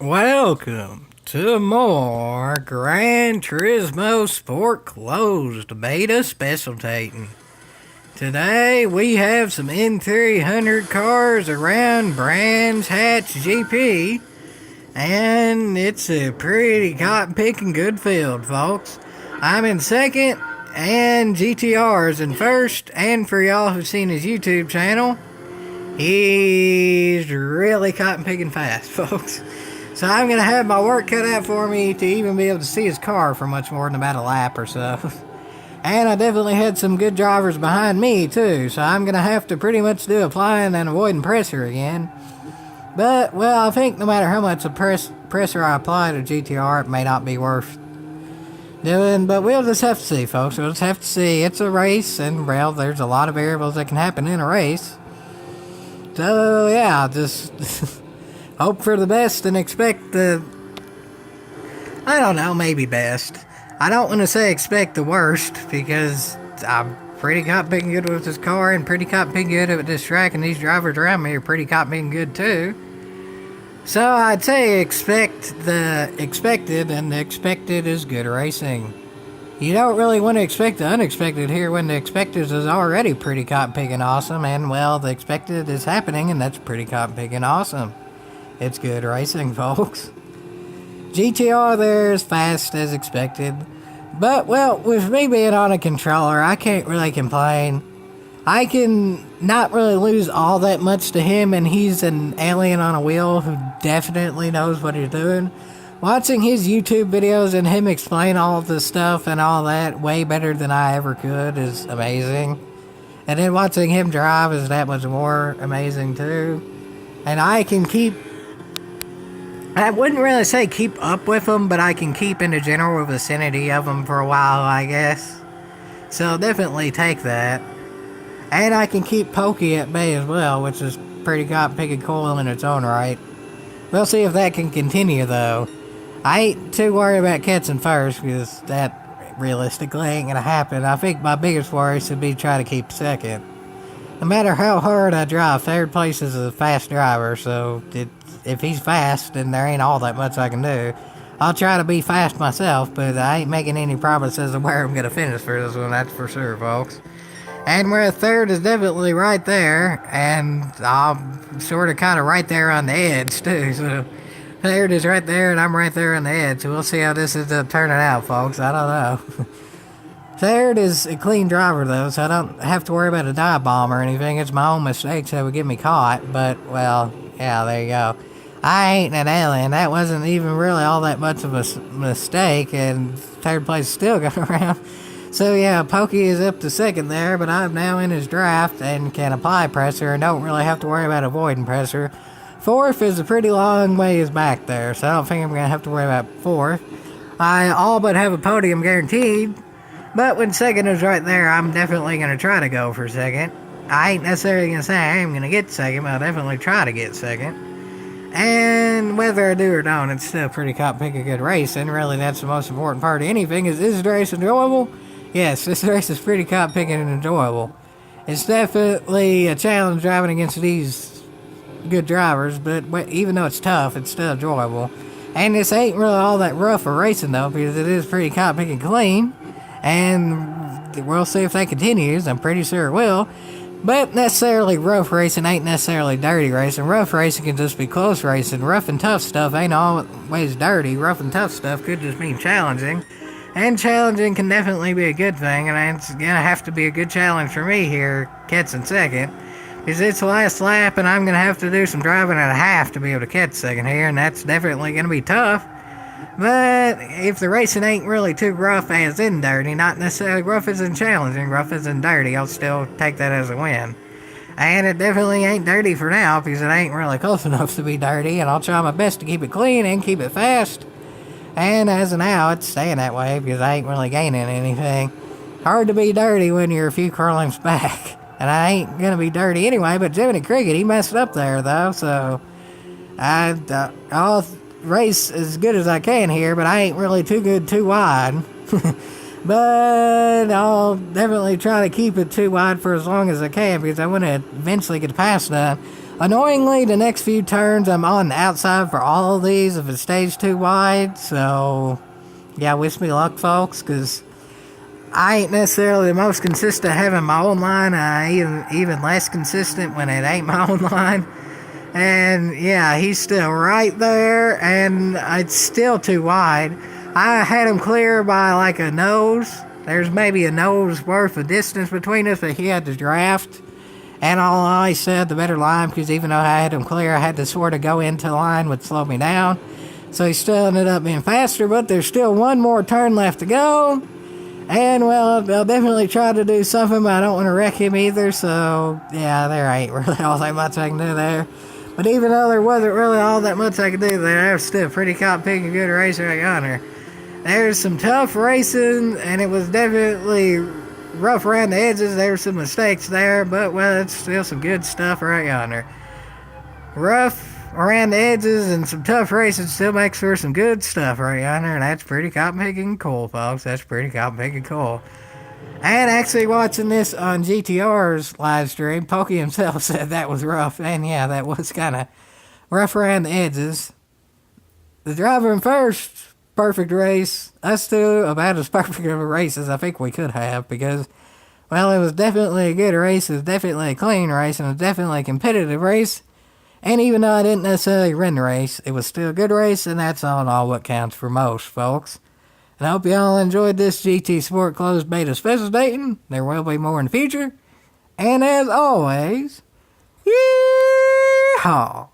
Welcome to more Gran Turismo Sport Closed Beta Specialtatin. Today we have some N300 cars around Brands Hatch GP, and it's a pretty cotton picking good field, folks. I'm in second, and GTR's in first, and for y'all who've seen his YouTube channel, he's really cotton picking fast, folks. So I'm going to have my work cut out for me to even be able to see his car for much more than about a lap or so. And I definitely had some good drivers behind me too, so I'm going to have to pretty much do applying and avoiding pressure again. But, well, I think no matter how much of pressure I apply to GTR, it may not be worth doing, but we'll just have to see, folks. We'll just have to see. It's a race, and, well, there's a lot of variables that can happen in a race. So, yeah, just hope for the best and expect the, I don't know, maybe best. I don't want to say expect the worst, because I'm pretty cotton-picking good with this car and pretty cotton-picking good at this track, and these drivers around me are pretty cotton-picking good too. So I'd say expect the expected, and the expected is good racing. You don't really want to expect the unexpected here when the expected is already pretty cotton-picking awesome, and, well, the expected is happening, and that's pretty cotton-picking awesome. It's good racing, folks. GTR there is fast as expected. But, well, with me being on a controller, I can't really complain. I can not really lose all that much to him, and he's an alien on a wheel who definitely knows what he's doing. Watching his YouTube videos and him explain all of this stuff and all that way better than I ever could is amazing. And then watching him drive is that much more amazing too. And I wouldn't really say keep up with them, but I can keep in the general vicinity of them for a while, I guess. So definitely take that. And I can keep Pokey at bay as well, which is pretty cotton-picking cool in its own right. We'll see if that can continue, though. I ain't too worried about catching first, because that realistically ain't gonna happen. I think my biggest worry should be trying to keep second. No matter how hard I drive, third place is a fast driver, so if he's fast, then there ain't all that much I can do. I'll try to be fast myself, but I ain't making any promises of where I'm going to finish for this one, that's for sure, folks. And where third is definitely right there, and I'm sort of kind of right there on the edge, too, so third is right there, and I'm right there on the edge, so we'll see how this is turning out, folks. I don't know. Third is a clean driver, though, so I don't have to worry about a dive bomb or anything. It's my own mistakes that would get me caught, but, well, yeah, there you go. I ain't an alien. That wasn't even really all that much of a mistake, and third place is still going around. So, yeah, Pokey is up to second there, but I'm now in his draft and can apply pressure and don't really have to worry about avoiding pressure. Fourth is a pretty long ways back there, so I don't think I'm going to have to worry about fourth. I all but have a podium guaranteed. But when second is right there, I'm definitely going to try to go for second. I ain't necessarily going to say I am going to get second, but I'll definitely try to get second. And whether I do or don't, it's still pretty cotton-picking good race, and really that's the most important part of anything. Is this race enjoyable? Yes, this race is pretty cotton-picking and enjoyable. It's definitely a challenge driving against these good drivers, but even though it's tough, it's still enjoyable. And this ain't really all that rough for racing, though, because it is pretty cotton-picking clean. And we'll see if that continues. I'm pretty sure it will. But necessarily rough racing ain't necessarily dirty racing. Rough racing can just be close racing. Rough and tough stuff ain't always dirty. Rough and tough stuff could just mean challenging. And challenging can definitely be a good thing. And it's going to have to be a good challenge for me here, catching second. Because it's the last lap, and I'm going to have to do some driving at a half to be able to catch second here. And that's definitely going to be tough. But if the racing ain't really too rough as in dirty, not necessarily rough as in challenging, rough as in dirty, I'll still take that as a win. And it definitely ain't dirty for now, because it ain't really close enough to be dirty, and I'll try my best to keep it clean and keep it fast. And as of now, it's staying that way, because I ain't really gaining anything. Hard to be dirty when you're a few car lengths back. And I ain't gonna be dirty anyway, but Jiminy Cricket, he messed up there, though, so I'll race as good as I can here, but I ain't really too good too wide. But I'll definitely try to keep it too wide for as long as I can, because I want to eventually get past that. Annoyingly, the next few turns I'm on the outside for all of these if it stays too wide. So, yeah, wish me luck, folks, because I ain't necessarily the most consistent having my own line. Even less consistent when it ain't my own line. And yeah, he's still right there, and it's still too wide. I had him clear by like a nose. There's maybe a nose worth of distance between us, but he had to draft. And I said the better line, because even though I had him clear, I had to sort of go into line, would slow me down. So he still ended up being faster, but there's still one more turn left to go. And, well, I'll definitely try to do something, but I don't want to wreck him either. So, yeah, there ain't really all that much I can do there. But even though there wasn't really all that much I could do there, I was still pretty caught-picking a good race right on her. There's some tough racing, and it was definitely rough around the edges. There were some mistakes there, but, well, it's still some good stuff right yonder. Rough around the edges and some tough racing still makes for some good stuff right yonder, and that's pretty cotton-picking cool, folks. That's pretty cotton-picking cool. And actually watching this on GTR's live stream, Pokey himself said that was rough, and yeah, that was kind of rough around the edges. The driver in first, perfect race. Us two, about as perfect of a race as I think we could have, because, well, it was definitely a good race, it was definitely a clean race, and it was definitely a competitive race. And even though I didn't necessarily win the race, it was still a good race, and that's all in all what counts for most, folks. And I hope you all enjoyed this GT Sport closed beta Specialtatin. There will be more in the future. And as always, yeehaw!